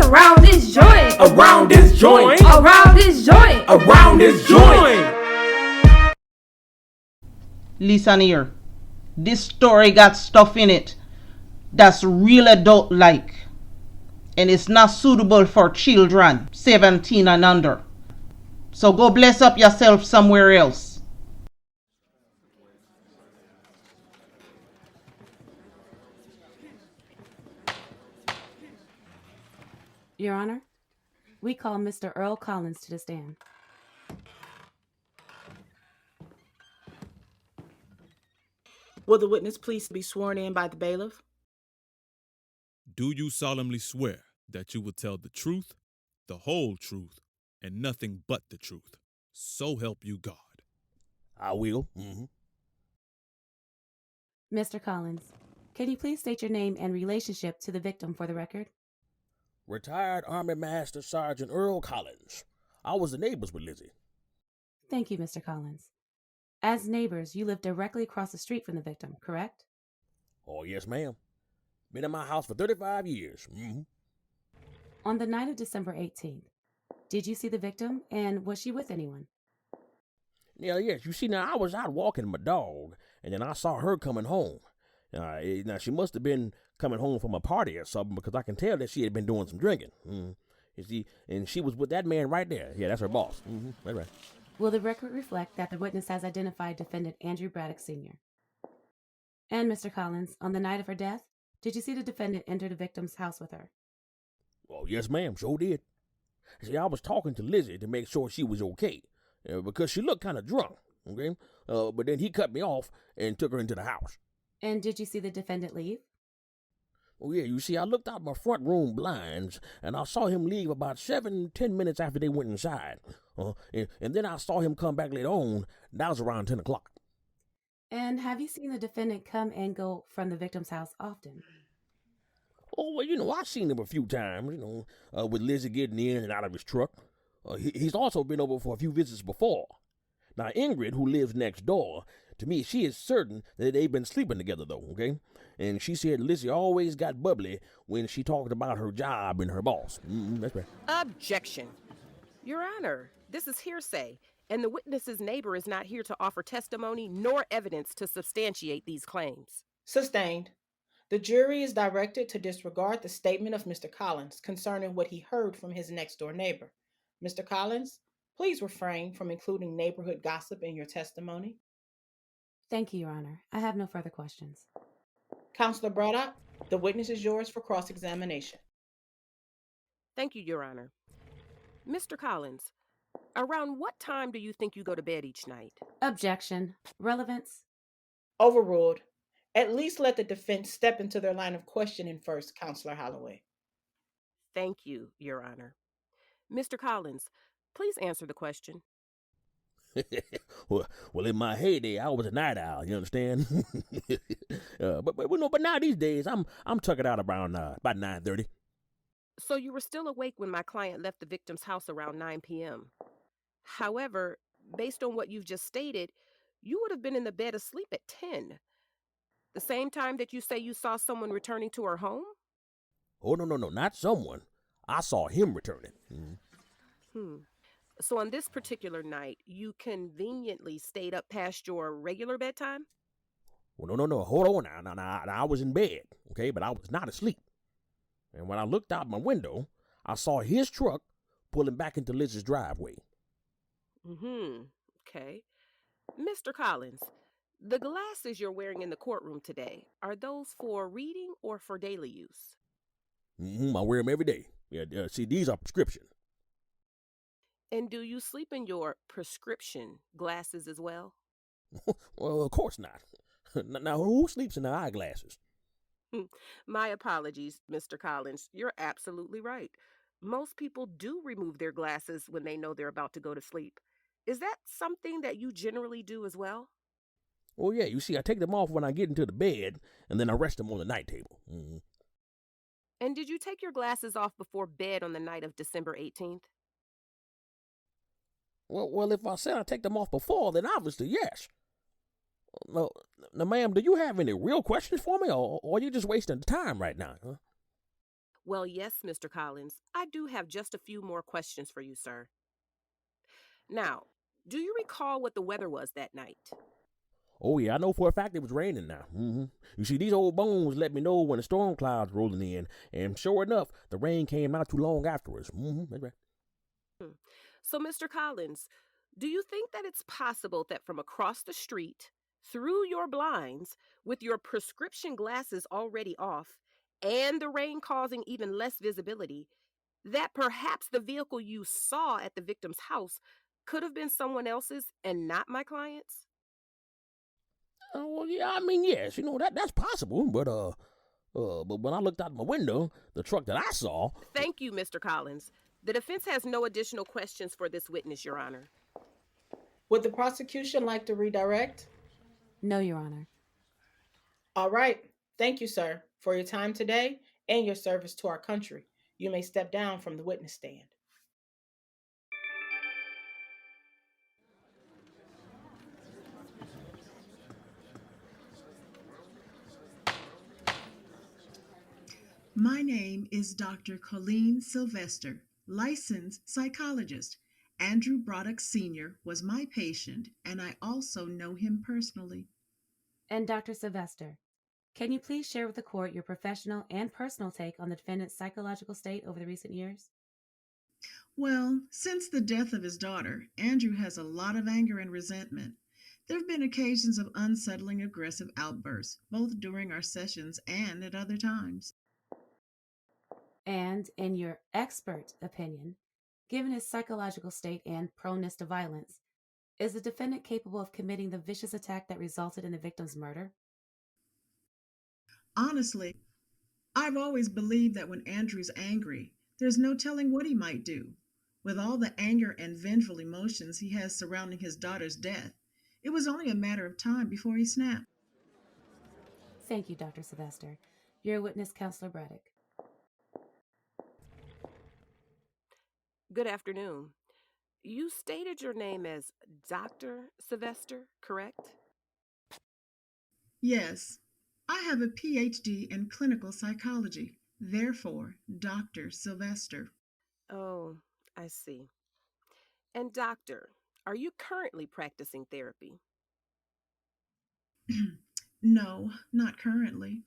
Around this joint. Around this joint. Around this joint. Around this joint. Listen here. This story got stuff in it that's real adult-like. And it's not suitable for children 17 and under. So go bless up yourself somewhere else. Your Honor, we call Mr. Earl Collins to the stand. Will the witness please be sworn in by the bailiff? Do you solemnly swear that you will tell the truth, the whole truth, and nothing but the truth? So help you God. I will. Mr. Collins, can you please state your name and relationship to the victim for the record? Retired Army Master Sergeant Earl Collins. I was the neighbors with Lizzie. Thank you, Mr. Collins. As neighbors, you live directly across the street from the victim, correct? Oh, yes, ma'am. Been in my house for 35 years. On the night of December 18th, did you see the victim, and was she with anyone? Yeah, yes. You see, now, I was out walking my dog, and then I saw her coming home. Now, she must have been coming home from a party or something, because I can tell that she had been doing some drinking. You see, and she was with that man right there. Yeah, that's her boss. That's right. Will the record reflect that the witness has identified defendant Andrew Braddock Sr.? And Mr. Collins, on the night of her death, did you see the defendant enter the victim's house with her? Oh, yes, ma'am. Sure did. See, I was talking to Lizzie to make sure she was okay, because she looked kind of drunk, okay? But then he cut me off and took her into the house. And did you see the defendant leave? Oh, yeah, you see, I looked out my front room blinds, and I saw him leave about 7-10 minutes after they went inside. And then I saw him come back later on. That was around 10 o'clock. And have you seen the defendant come and go from the victim's house often? Oh, well, I've seen him a few times, with Lizzie getting in and out of his truck. He's also been over for a few visits before. Now, Ingrid, who lives next door, to me, she is certain that they've been sleeping together, though, okay? And she said Lizzie always got bubbly when she talked about her job and her boss. That's right. Objection. Your Honor, this is hearsay, and the witness's neighbor is not here to offer testimony nor evidence to substantiate these claims. Sustained. The jury is directed to disregard the statement of Mr. Collins concerning what he heard from his next-door neighbor. Mr. Collins, please refrain from including neighborhood gossip in your testimony. Thank you, Your Honor. I have no further questions. Counselor Braddock, the witness is yours for cross-examination. Thank you, Your Honor. Mr. Collins, around what time do you think you go to bed each night? Objection. Relevance? Overruled. At least let the defense step into their line of questioning first, Counselor Holloway. Thank you, Your Honor. Mr. Collins, please answer the question. well, in my heyday, I was a night owl. You understand? but now these days, I'm tucking out around about 9:30. So you were still awake when my client left the victim's house around 9 p.m. However, based on what you've just stated, you would have been in the bed asleep at 10. The same time that you say you saw someone returning to her home? Oh, no, not someone. I saw him returning. So on this particular night, you conveniently stayed up past your regular bedtime? Well, no. Hold on now. I was in bed, okay, but I was not asleep. And when I looked out my window, I saw his truck pulling back into Liz's driveway. Okay. Mr. Collins, the glasses you're wearing in the courtroom today, are those for reading or for daily use? I wear them every day. Yeah, see, these are prescription. And do you sleep in your prescription glasses as well? Well, of course not. Now, who sleeps in their eyeglasses? My apologies, Mr. Collins. You're absolutely right. Most people do remove their glasses when they know they're about to go to sleep. Is that something that you generally do as well? Oh, yeah. You see, I take them off when I get into the bed, and then I rest them on the night table. And did you take your glasses off before bed on the night of December 18th? Well, if I said I take them off before, then obviously yes. Now, ma'am, do you have any real questions for me, or are you just wasting time right now? Huh? Well, yes, Mr. Collins, I do have just a few more questions for you, sir. Now, do you recall what the weather was that night? Oh, yeah, I know for a fact it was raining now. You see, these old bones let me know when the storm clouds rolling in, and sure enough, the rain came not too long afterwards. That's right. So, Mr. Collins, do you think that it's possible that from across the street, through your blinds, with your prescription glasses already off, and the rain causing even less visibility, that perhaps the vehicle you saw at the victim's house could have been someone else's and not my client's? Well, yeah, I mean, yes, that's possible, but when I looked out my window, the truck that I saw. Thank you, Mr. Collins. The defense has no additional questions for this witness, Your Honor. Would the prosecution like to redirect? No, Your Honor. All right. Thank you, sir, for your time today and your service to our country. You may step down from the witness stand. My name is Dr. Colleen Sylvester, licensed psychologist. Andrew Broderick Sr. was my patient, and I also know him personally. And Dr. Sylvester, can you please share with the court your professional and personal take on the defendant's psychological state over the recent years? Well, since the death of his daughter, Andrew has a lot of anger and resentment. There have been occasions of unsettling aggressive outbursts, both during our sessions and at other times. And, in your expert opinion, given his psychological state and proneness to violence, is the defendant capable of committing the vicious attack that resulted in the victim's murder? Honestly, I've always believed that when Andrew's angry, there's no telling what he might do. With all the anger and vengeful emotions he has surrounding his daughter's death, it was only a matter of time before he snapped. Thank you, Dr. Sylvester. Your witness, Counselor Braddock. Good afternoon. You stated your name as Dr. Sylvester, correct? Yes, I have a PhD in clinical psychology, therefore, Dr. Sylvester. Oh, I see. And doctor, are you currently practicing therapy? No, not currently.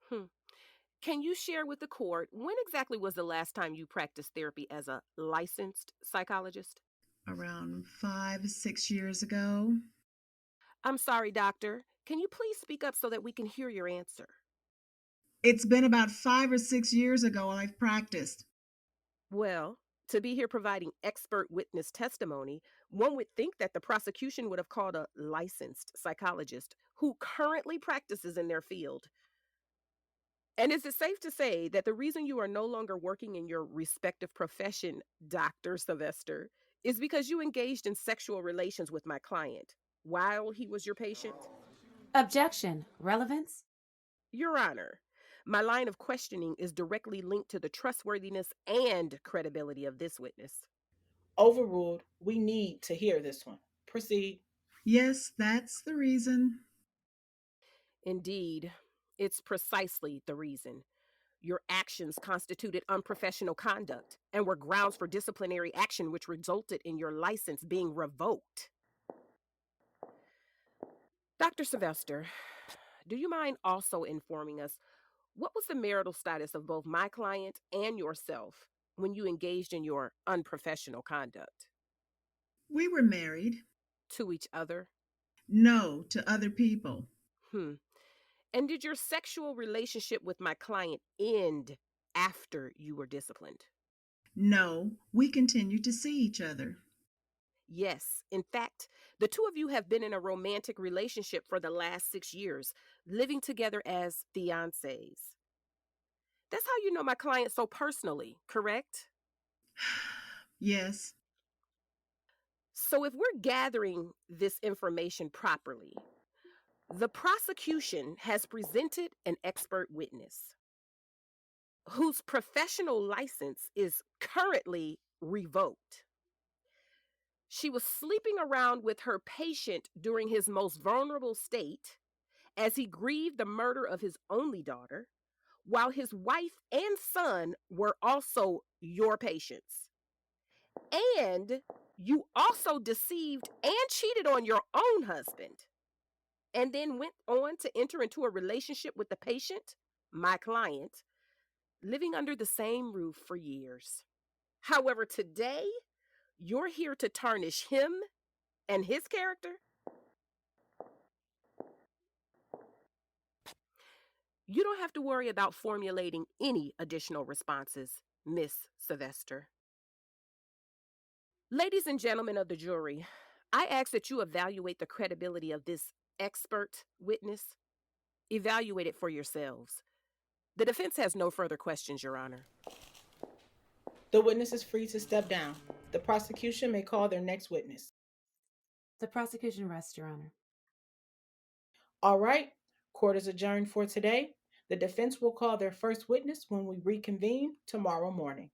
Hmm. Can you share with the court when exactly was the last time you practiced therapy as a licensed psychologist? Around 5, 6 years ago. I'm sorry, doctor. Can you please speak up so that we can hear your answer? It's been about 5 or 6 years ago I've practiced. Well, to be here providing expert witness testimony, one would think that the prosecution would have called a licensed psychologist who currently practices in their field. And is it safe to say that the reason you are no longer working in your respective profession, Dr. Sylvester, is because you engaged in sexual relations with my client while he was your patient? Objection. Relevance? Your Honor, my line of questioning is directly linked to the trustworthiness and credibility of this witness. Overruled. We need to hear this one. Proceed. Yes, that's the reason. Indeed, it's precisely the reason. Your actions constituted unprofessional conduct and were grounds for disciplinary action, which resulted in your license being revoked. Dr. Sylvester, do you mind also informing us what was the marital status of both my client and yourself when you engaged in your unprofessional conduct? We were married. To each other? No, to other people. And did your sexual relationship with my client end after you were disciplined? No, we continued to see each other. Yes. In fact, the two of you have been in a romantic relationship for the last 6 years, living together as fiancés. That's how you know my client so personally, correct? Yes. So if we're gathering this information properly, the prosecution has presented an expert witness whose professional license is currently revoked. She was sleeping around with her patient during his most vulnerable state as he grieved the murder of his only daughter, while his wife and son were also your patients. And you also deceived and cheated on your own husband, and then went on to enter into a relationship with the patient, my client, living under the same roof for years. However, today, you're here to tarnish him and his character. You don't have to worry about formulating any additional responses, Miss Sylvester. Ladies and gentlemen of the jury, I ask that you evaluate the credibility of this expert witness. Evaluate it for yourselves. The defense has no further questions, Your Honor. The witness is free to step down. The prosecution may call their next witness. The prosecution rests, Your Honor. All right, court is adjourned for today. The defense will call their first witness when we reconvene tomorrow morning.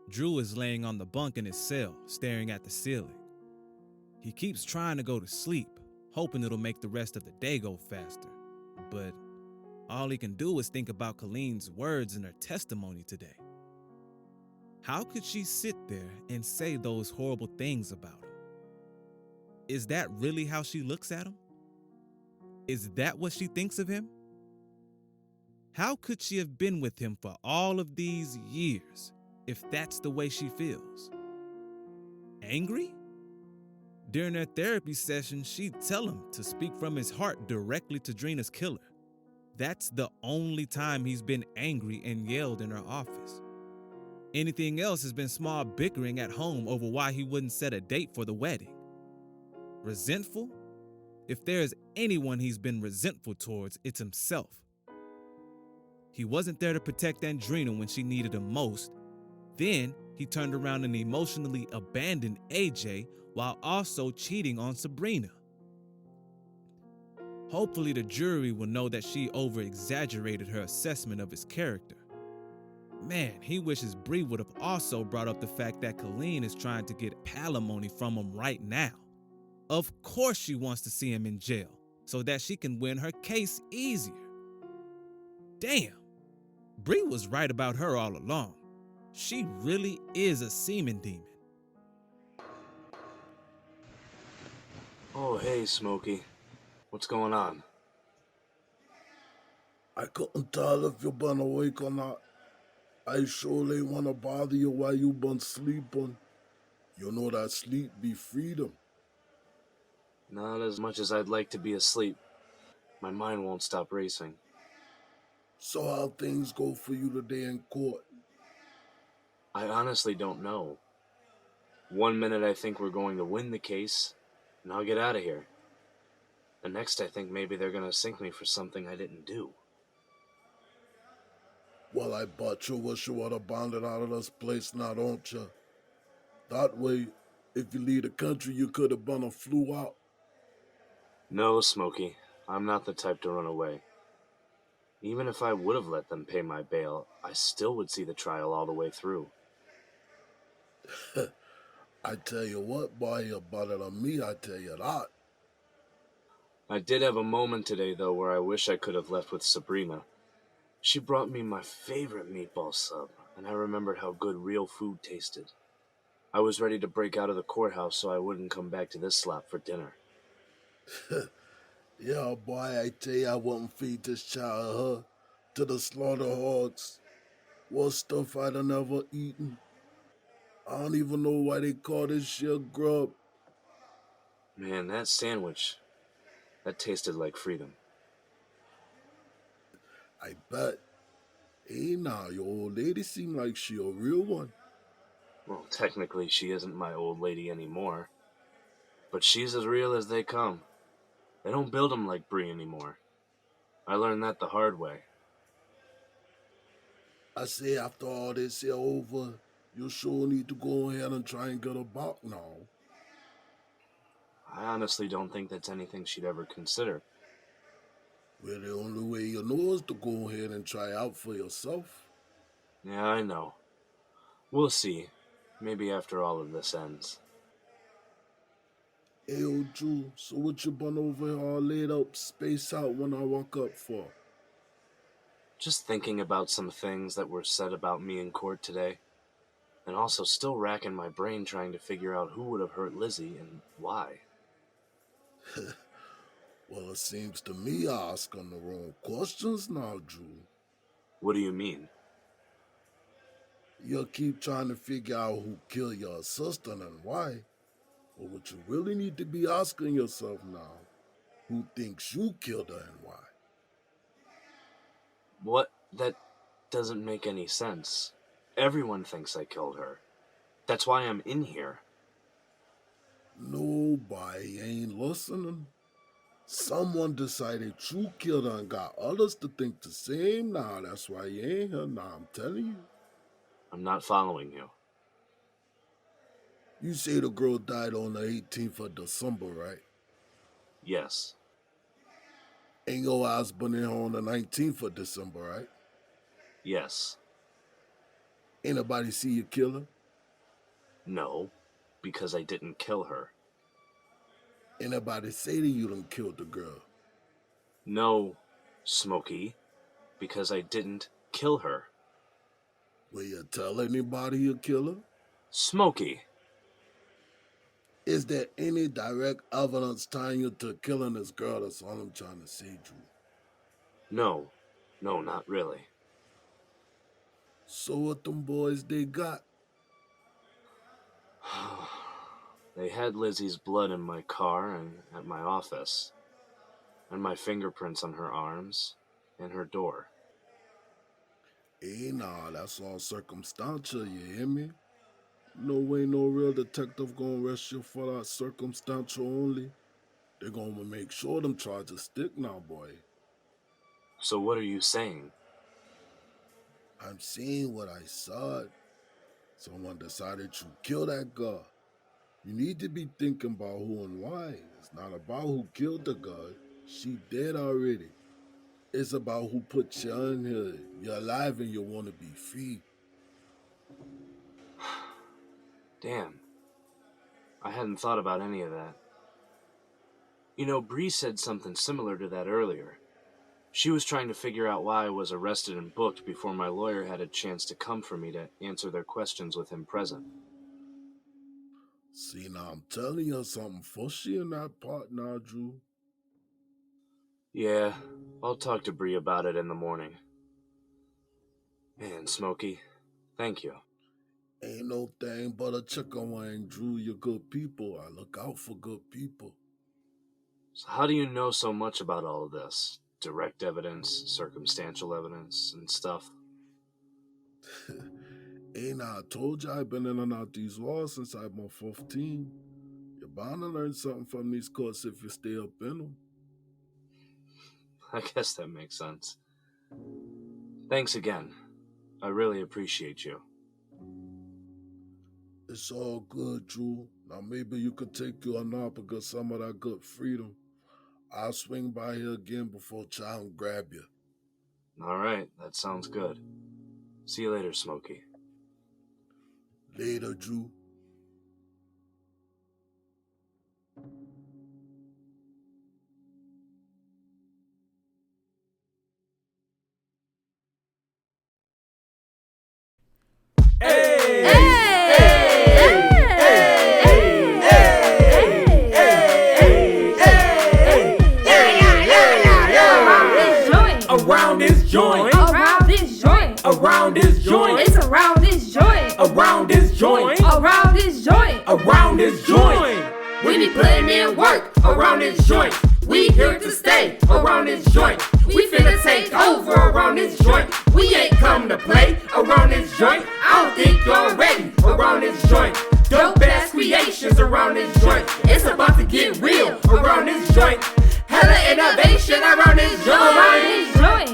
Drew is laying on the bunk in his cell, staring at the ceiling. He keeps trying to go to sleep, hoping it'll make the rest of the day go faster. But all he can do is think about Colleen's words in her testimony today. How could she sit there and say those horrible things about him? Is that really how she looks at him? Is that what she thinks of him? How could she have been with him for all of these years if that's the way she feels? Angry? During their therapy session, she'd tell him to speak from his heart directly to Drina's killer. That's the only time he's been angry and yelled in her office. Anything else has been small bickering at home over why he wouldn't set a date for the wedding. Resentful? If there's anyone he's been resentful towards, it's himself. He wasn't there to protect Andrina when she needed him most. Then he turned around and emotionally abandoned AJ while also cheating on Sabrina. Hopefully the jury will know that she over-exaggerated her assessment of his character. Man, he wishes Bree would have also brought up the fact that Colleen is trying to get alimony from him right now. Of course she wants to see him in jail so that she can win her case easier. Damn, Bree was right about her all along. She really is a semen demon. Oh, hey, Smokey. What's going on? I couldn't tell if you been awake or not. I surely wanna bother you while you been sleeping. You know that sleep be freedom. Not as much as I'd like to be asleep. My mind won't stop racing. So how things go for you today in court? I honestly don't know. One minute I think we're going to win the case, and I'll get out of here. The next I think maybe they're gonna sink me for something I didn't do. Well, I bet you wish you would have bonded out of this place now, don't you? That way, if you leave the country, you could have been a flew out. No, Smokey, I'm not the type to run away. Even if I would have let them pay my bail, I still would see the trial all the way through. I tell you what, boy, you're better than me, I tell you that. I did have a moment today, though, where I wish I could have left with Sabrina. She brought me my favorite meatball sub, and I remembered how good real food tasted. I was ready to break out of the courthouse so I wouldn't come back to this slop for dinner. Yeah, boy, I tell you, I wouldn't feed this child her to the slaughter hogs. What stuff I'd have never eaten. I don't even know why they call this shit grub. Man, that sandwich, that tasted like freedom. I bet. Hey, now, your old lady seem like she a real one. Well, technically she isn't my old lady anymore. But she's as real as they come. They don't build them like Bree anymore. I learned that the hard way. I say after all this here over, you sure need to go ahead and try and get her back now. I honestly don't think that's anything she'd ever consider. Well, the only way you know is to go ahead and try out for yourself. Yeah, I know. We'll see. Maybe after all of this ends. Hey, old Drew, so what you been over here all laid up, space out when I walk up for? Just thinking about some things that were said about me in court today, and also still racking my brain trying to figure out who would have hurt Lizzie and why. Well, it seems to me I asking the wrong questions now, Drew. What do you mean? You keep trying to figure out who killed your assistant and why. But what you really need to be asking yourself now, who thinks you killed her and why? What? That doesn't make any sense. Everyone thinks I killed her. That's why I'm in here. Nobody ain't listening. Someone decided you killed her and got others to think the same now. That's why you ain't here now, I'm telling you. I'm not following you. You say the girl died on the 18th of December, right? Yes. And your ass been in here on the 19th of December, right? Yes. Ain't nobody see you kill her? No, because I didn't kill her. Ain't nobody say that you done killed the girl? No, Smokey, because I didn't kill her. Will you tell anybody you kill her? Smokey. Is there any direct evidence tying you to killing this girl? That's all I'm trying to say, Drew. No, not really. So what them boys they got? They had Lizzie's blood in my car and at my office, and my fingerprints on her arms and her door. Hey, nah, that's all circumstantial, you hear me? No way no real detective gonna arrest you for that circumstantial only. They're gonna make sure them charges stick now, boy. So what are you saying? I'm saying what I saw. Someone decided to kill that girl. You need to be thinking about who and why. It's not about who killed the girl. She dead already. It's about who put you in here. You're alive and you want to be free. Damn. I hadn't thought about any of that. You know, Bree said something similar to that earlier. She was trying to figure out why I was arrested and booked before my lawyer had a chance to come for me to answer their questions with him present. See, now I'm telling you something fishy in that part now, Drew. Yeah, I'll talk to Bree about it in the morning. Man, Smokey, thank you. Ain't no thing but a chicken wing, Drew. You're good people. I look out for good people. So how do you know so much about all of this? Direct evidence, circumstantial evidence, and stuff? Ain't I told you I've been in and out these walls since I've been 15. You're bound to learn something from these courts if you stay up in them. I guess that makes sense. Thanks again. I really appreciate you. It's all good, Drew. Now maybe you could take you a nap and get some of that good freedom. I'll swing by here again before Child grab you. All right, that sounds good. See you later, Smokey. Later, Drew. Around this joint, Around this joint, around this joint, it's around this joint, around this joint, around this joint. around this joint. We be putting in work around this joint. We here to stay around this joint. We finna take over around this joint. We ain't come to play around this joint. I don't think you're ready around this joint. Dope ass creations around this joint. It's about to get real around this joint. Hella innovation around this joint.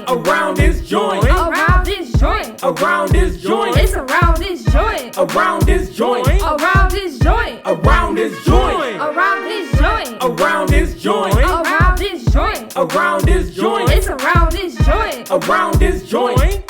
Around this joint, Around this joint. around this joint, It's around this joint. around this joint, Around this joint. around this joint, Around this joint. around this joint, Around this joint. around this joint, It's around this joint. around this joint.